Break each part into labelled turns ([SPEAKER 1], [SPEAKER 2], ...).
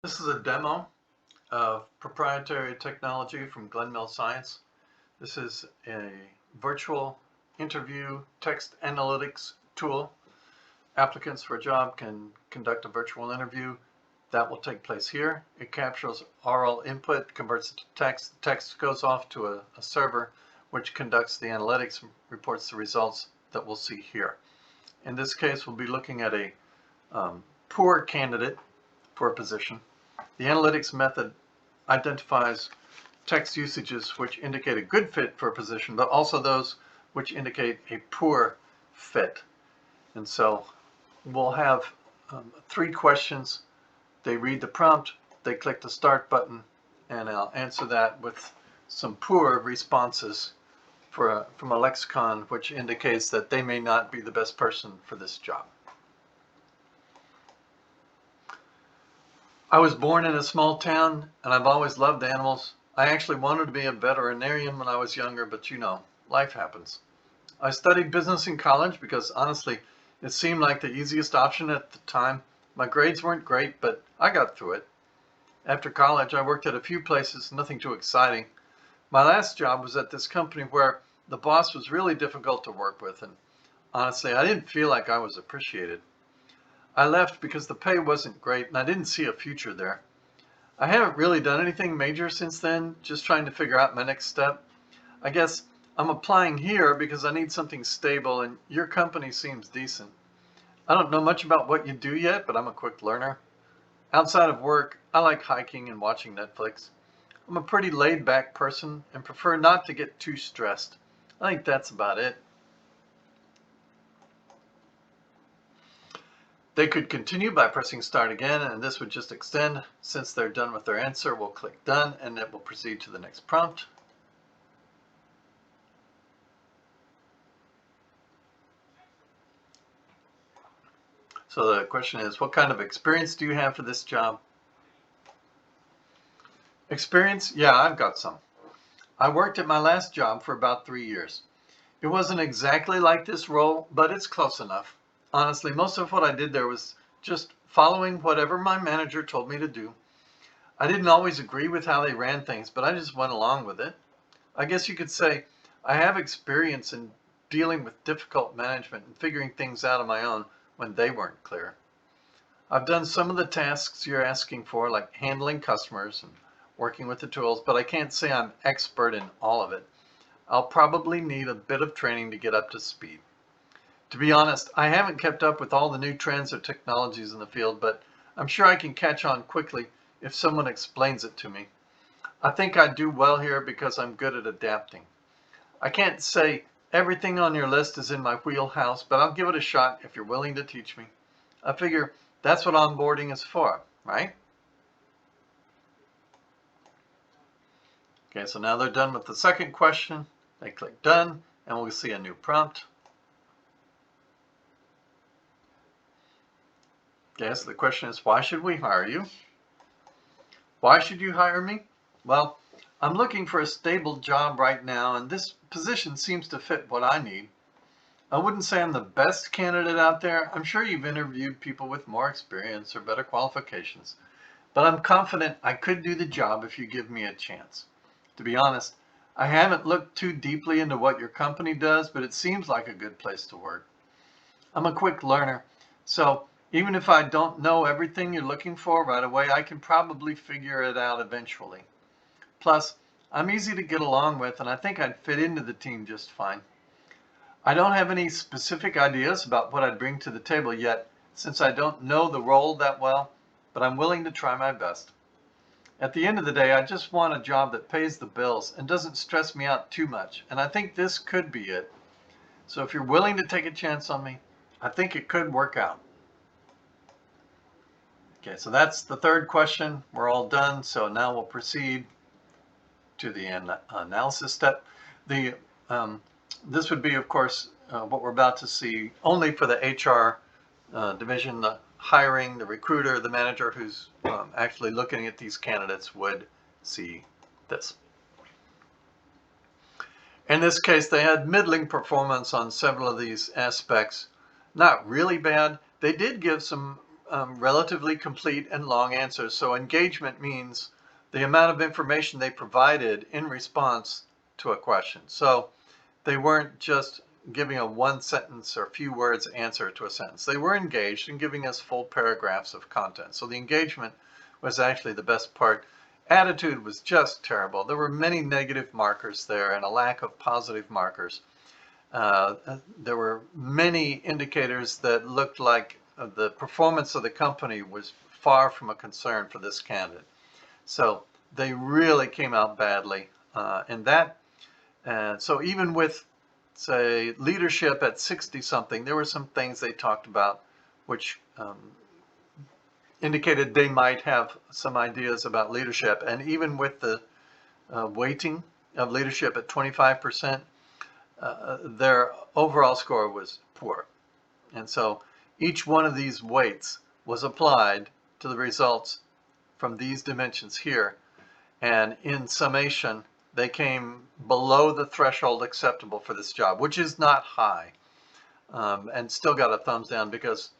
[SPEAKER 1] This is a demo of proprietary technology from GlenMill Science. This is a virtual interview text analytics tool. Applicants for a job can conduct a virtual interview. That will take place here. It captures oral input, converts it to text. The text goes off to a server which conducts the analytics and reports the results that we'll see here. In this case, we'll be looking at a poor candidate for a position. The analytics method identifies text usages which indicate a good fit for a position, but also those which indicate a poor fit. And so we'll have 3 questions. They read the prompt, they click the start button, and I'll answer that with some poor responses from a lexicon which indicates that they may not be the best person for this job. I was born in a small town, and I've always loved animals. I actually wanted to be a veterinarian when I was younger, but you know, life happens. I studied business in college because honestly, it seemed like the easiest option at the time. My grades weren't great, but I got through it. After college, I worked at a few places, nothing too exciting. My last job was at this company where the boss was really difficult to work with, and honestly, I didn't feel like I was appreciated. I left because the pay wasn't great and I didn't see a future there. I haven't really done anything major since then, just trying to figure out my next step. I guess I'm applying here because I need something stable and your company seems decent. I don't know much about what you do yet, but I'm a quick learner. Outside of work, I like hiking and watching Netflix. I'm a pretty laid back person and prefer not to get too stressed. I think that's about it. They could continue by pressing start again, and this would just extend. Since they're done with their answer, we'll click done and it will proceed to the next prompt. So the question is, what kind of experience do you have for this job? Experience? Yeah, I've got some. I worked at my last job for about 3 years. It wasn't exactly like this role, but it's close enough. Honestly, most of what I did there was just following whatever my manager told me to do. I didn't always agree with how they ran things, but I just went along with it. I guess you could say I have experience in dealing with difficult management and figuring things out on my own when they weren't clear. I've done some of the tasks you're asking for, like handling customers and working with the tools, but I can't say I'm expert in all of it. I'll probably need a bit of training to get up to speed. To be honest, I haven't kept up with all the new trends or technologies in the field, but I'm sure I can catch on quickly if someone explains it to me. I think I do well here because I'm good at adapting. I can't say everything on your list is in my wheelhouse, but I'll give it a shot if you're willing to teach me. I figure that's what onboarding is for, right? Okay, so now they're done with the second question. They click done, and we'll see a new prompt. Okay, so the question is, why should we hire you? Why should you hire me? Well, I'm looking for a stable job right now, and this position seems to fit what I need. I wouldn't say I'm the best candidate out there. I'm sure you've interviewed people with more experience or better qualifications, but I'm confident I could do the job if you give me a chance. To be honest, I haven't looked too deeply into what your company does, but it seems like a good place to work. I'm a quick learner, so even if I don't know everything you're looking for right away, I can probably figure it out eventually. Plus, I'm easy to get along with, and I think I'd fit into the team just fine. I don't have any specific ideas about what I'd bring to the table yet, since I don't know the role that well, but I'm willing to try my best. At the end of the day, I just want a job that pays the bills and doesn't stress me out too much, and I think this could be it. So if you're willing to take a chance on me, I think it could work out. Okay, so that's the third question. We're all done, so now we'll proceed to the analysis step. This would be, of course, what we're about to see only for the HR division. The hiring, the recruiter, the manager who's actually looking at these candidates would see this. In this case, they had middling performance on several of these aspects. Not really bad. They did give some relatively complete and long answers. So engagement means the amount of information they provided in response to a question. So they weren't just giving a one sentence or few words answer to a sentence. They were engaged in giving us full paragraphs of content. So the engagement was actually the best part. Attitude was just terrible. There were many negative markers there and a lack of positive markers. There were many indicators that looked like the performance of the company was far from a concern for this candidate. So they really came out badly in that. So even with, say, leadership at 60 something, there were some things they talked about which indicated they might have some ideas about leadership. And even with the weighting of leadership at 25%, their overall score was poor. And so each one of these weights was applied to the results from these dimensions here. And in summation, they came below the threshold acceptable for this job, which is not high, and still got a thumbs down because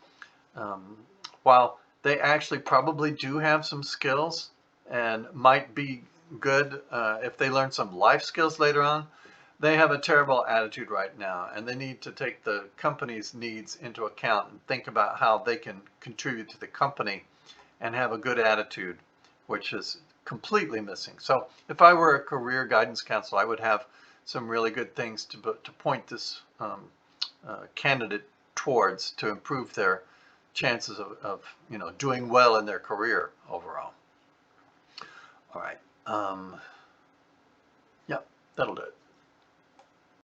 [SPEAKER 1] while they actually probably do have some skills and might be good if they learn some life skills later on, they have a terrible attitude right now, and they need to take the company's needs into account and think about how they can contribute to the company and have a good attitude, which is completely missing. So if I were a career guidance counselor, I would have some really good things to point this candidate towards to improve their chances of doing well in their career overall. All right. Yeah, that'll do it.